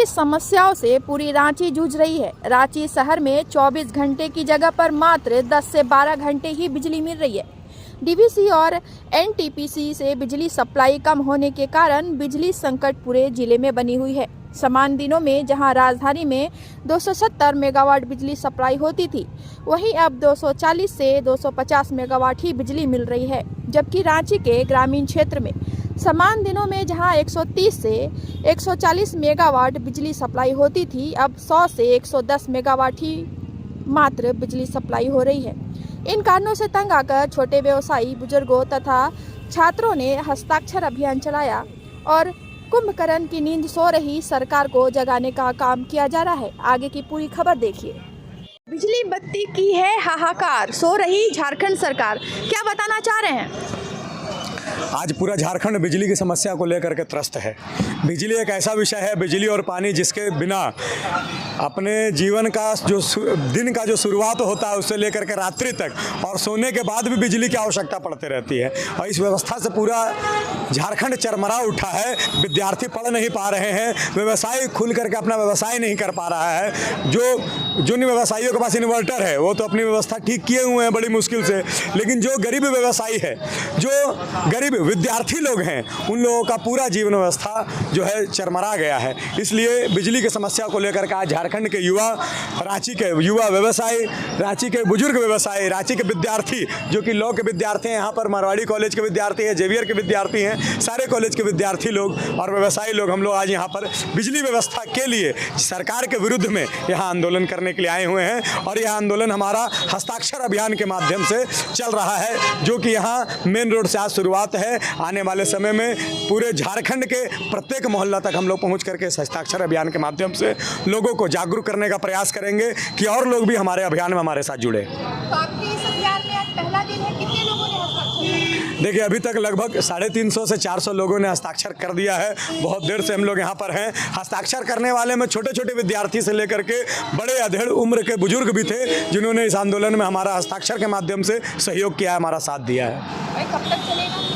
समस्याओं से पूरी रांची जूझ रही है। रांची शहर में 24 घंटे की जगह पर मात्र 10 से 12 घंटे ही बिजली मिल रही है। डीवीसी और एनटीपीसी से बिजली सप्लाई कम होने के कारण बिजली संकट पूरे जिले में बनी हुई है। समान दिनों में जहां राजधानी में 270 मेगावाट बिजली सप्लाई होती थी, वहीं अब 240 से 250 मेगावाट ही बिजली मिल रही है। जबकि रांची के ग्रामीण क्षेत्र में समान दिनों में जहां 130 से 140 मेगावाट बिजली सप्लाई होती थी, अब 100 से 110 मेगावाट ही मात्र बिजली सप्लाई हो रही है। इन कारणों से तंग आकर छोटे व्यवसायी, बुजुर्गों तथा छात्रों ने हस्ताक्षर अभियान चलाया और कुंभकर्ण की नींद सो रही सरकार को जगाने का काम किया जा रहा है। आगे की पूरी खबर देखिए। बिजली बत्ती की है हाहाकार, सो रही झारखंड सरकार, क्या बताना चाह रहे हैं? आज पूरा झारखंड बिजली की समस्या को लेकर के त्रस्त है। बिजली एक ऐसा विषय है, बिजली और पानी, जिसके बिना अपने जीवन का जो दिन का जो शुरुआत होता है उससे लेकर के रात्रि तक और सोने के बाद भी बिजली की आवश्यकता पड़ती रहती है। और इस व्यवस्था से पूरा झारखंड चरमरा उठा है। विद्यार्थी पढ़ नहीं पा रहे हैं, व्यवसाय खुल करके अपना व्यवसाय नहीं कर पा रहा है। जिन व्यवसायियों के पास इन्वर्टर है वो तो अपनी व्यवस्था ठीक किए हुए हैं बड़ी मुश्किल से, लेकिन जो गरीब व्यवसायी है, जो गरीब विद्यार्थी लोग हैं, उन लोगों का पूरा जीवन व्यवस्था जो है चरमरा गया है। इसलिए बिजली की समस्या को लेकर के आज झारखंड के युवा, रांची के युवा व्यवसायी, रांची के बुजुर्ग व्यवसायी, रांची के विद्यार्थी जो कि लॉ के विद्यार्थी हैं, यहाँ पर मारवाड़ी कॉलेज के विद्यार्थी हैं, जेवियर के विद्यार्थी हैं, सारे कॉलेज के विद्यार्थी लोग और व्यवसायी लोग, हम लोग आज यहाँ पर बिजली व्यवस्था के लिए सरकार के विरुद्ध में यहाँ आंदोलन करने के लिए आए हुए हैं। और यह आंदोलन हमारा हस्ताक्षर अभियान के माध्यम से चल रहा है, जो कि यहाँ मेन रोड से आज शुरुआत है। आने वाले समय में पूरे झारखंड के प्रत्येक मोहल्ला तक हम लोग पहुँच करके हस्ताक्षर अभियान के माध्यम से लोगों को जागरूक करने का प्रयास करेंगे कि और लोग भी हमारे अभियान में हमारे साथ जुड़े। तो आपके इस अभियान में आज पहला दिन है, कितने लोगों ने हस्ताक्षर? देखिए, अभी तक लगभग 350 से 400 लोगों ने हस्ताक्षर कर दिया है। बहुत देर से हम लोग यहाँ पर हैं। हस्ताक्षर करने वाले में छोटे छोटे विद्यार्थी से लेकर के बड़े अधेड़ उम्र के बुजुर्ग भी थे, जिन्होंने इस आंदोलन में हमारा हस्ताक्षर के माध्यम से सहयोग किया है, हमारा साथ दिया है। कब तक चलेगा?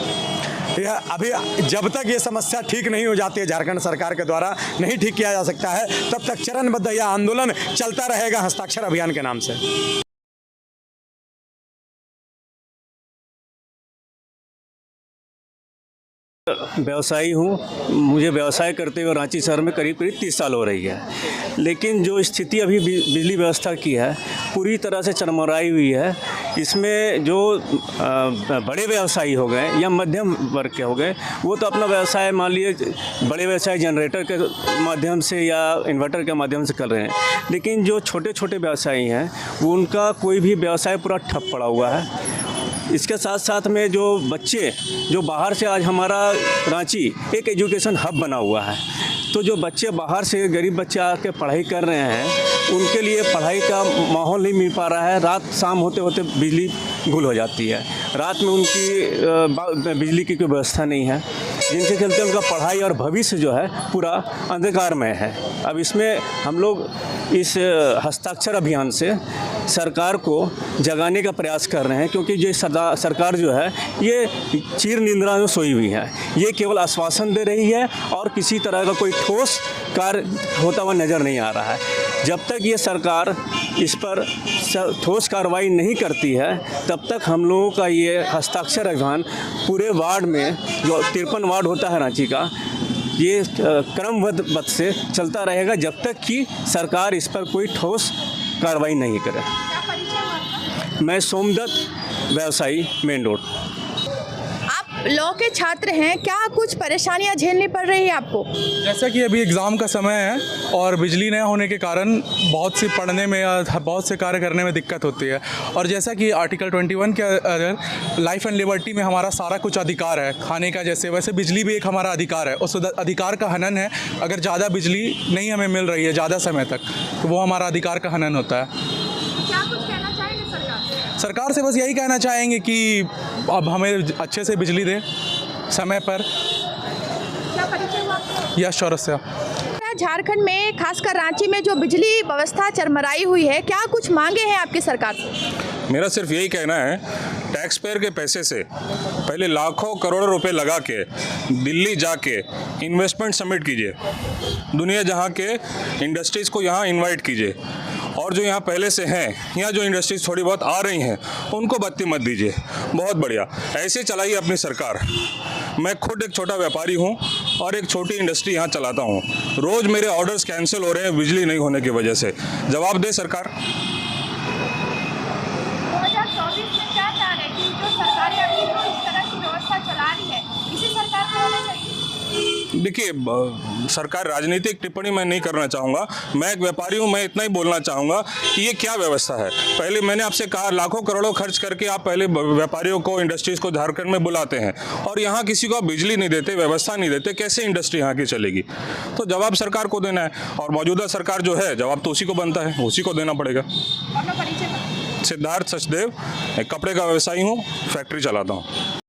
यह अभी जब तक ये समस्या ठीक नहीं हो जाती है, झारखंड सरकार के द्वारा नहीं ठीक किया जा सकता है, तब तक चरणबद्ध यह आंदोलन चलता रहेगा हस्ताक्षर अभियान के नाम से। व्यवसायी हूँ। मुझे व्यवसाय करते हुए रांची शहर में करीब 30 साल हो रही है, लेकिन जो स्थिति अभी बिजली व्यवस्था की है पूरी तरह से चरमराई हुई है। इसमें जो बड़े व्यवसायी हो गए या मध्यम वर्ग के हो गए, वो तो अपना व्यवसाय, मान लीजिए बड़े व्यवसाय जनरेटर के माध्यम से या इन्वर्टर के माध्यम से कर रहे हैं, लेकिन जो छोटे छोटे व्यवसायी हैं वो उनका कोई भी व्यवसाय पूरा ठप पड़ा हुआ है। इसके साथ साथ में जो बच्चे जो बाहर से, आज हमारा रांची एक एजुकेशन हब बना हुआ है, तो जो बच्चे बाहर से, गरीब बच्चे आके पढ़ाई कर रहे हैं, उनके लिए पढ़ाई का माहौल नहीं मिल पा रहा है। रात शाम होते होते बिजली गुल हो जाती है, रात में उनकी बिजली की कोई व्यवस्था नहीं है, जिनके चलते उनका पढ़ाई और भविष्य जो है पूरा अंधकारमय है। अब इसमें हम लोग इस हस्ताक्षर अभियान से सरकार को जगाने का प्रयास कर रहे हैं, क्योंकि जो सरकार जो है ये चीर निद्रा में सोई हुई है। ये केवल आश्वासन दे रही है और किसी तरह का कोई ठोस कार्य होता हुआ नज़र नहीं आ रहा है। जब तक ये सरकार इस पर ठोस कार्रवाई नहीं करती है, तब तक हम लोगों का ये हस्ताक्षर अभियान पूरे वार्ड में, जो 53 वार्ड होता है रांची का, ये क्रमबद्ध से चलता रहेगा जब तक कि सरकार इस पर कोई ठोस कार्रवाई नहीं करे। मैं सोमदत्त, व्यवसायी, मेन रोड। आप लॉ के छात्र हैं, क्या कुछ परेशानियां झेलनी पड़ रही है आपको? जैसा कि अभी एग्ज़ाम का समय है और बिजली न होने के कारण बहुत सी पढ़ने में या बहुत से कार्य करने में दिक्कत होती है। और जैसा कि आर्टिकल 21 के अंदर लाइफ एंड लिबर्टी में हमारा सारा कुछ अधिकार है, खाने का जैसे, वैसे बिजली भी एक हमारा अधिकार है। उस अधिकार का हनन है। अगर ज़्यादा बिजली नहीं हमें मिल रही है ज़्यादा समय तक, तो वो हमारा अधिकार का हनन होता है। क्या कुछ कहना चाहेंगे सरकार से? बस यही कहना चाहेंगे कि अब हमें अच्छे से बिजली दे समय पर। क्या परिचय हुआ? यश चौरसिया। झारखंड में खासकर रांची में जो बिजली व्यवस्था चरमराई हुई है, क्या कुछ मांगे हैं आपकी सरकार से? मेरा सिर्फ यही कहना है, टैक्स पेयर के पैसे से पहले लाखों करोड़ों रुपए लगा के दिल्ली जाके इन्वेस्टमेंट समिट कीजिए, दुनिया जहाँ के इंडस्ट्रीज़ को यहाँ इनवाइट कीजिए, और जो यहाँ पहले से हैं, यहाँ जो इंडस्ट्रीज थोड़ी बहुत आ रही हैं उनको बत्ती मत दीजिए। बहुत बढ़िया, ऐसे चलाइए अपनी सरकार। मैं खुद एक छोटा व्यापारी हूँ और एक छोटी इंडस्ट्री यहाँ चलाता हूँ। रोज़ मेरे ऑर्डर्स कैंसिल हो रहे हैं बिजली नहीं होने की वजह से। जवाब दे सरकार। 2024 में क्या चाह रहे कि जो सरकारें अभी जो इस तरह की व्यवस्था चला रही है, इसी सरकार को होना चाहिए? देखिए, सरकार राजनीतिक टिप्पणी मैं नहीं करना चाहूँगा। मैं एक व्यापारी हूँ, मैं इतना ही बोलना चाहूँगा कि ये क्या व्यवस्था है। पहले मैंने आपसे कहा, लाखों करोड़ों खर्च करके आप पहले व्यापारियों को, इंडस्ट्रीज़ को झारखंड में बुलाते हैं और यहाँ किसी को आप बिजली नहीं देते, व्यवस्था नहीं देते, कैसे इंडस्ट्री यहाँ की चलेगी? तो जवाब सरकार को देना है, और मौजूदा सरकार जो है, जवाब तो उसी को बनता है, उसी को देना पड़ेगा। अपना परिचय बताइए। सिद्धार्थ सचदेव, एक कपड़े का व्यवसायी हूँ, फैक्ट्री चलाता हूँ।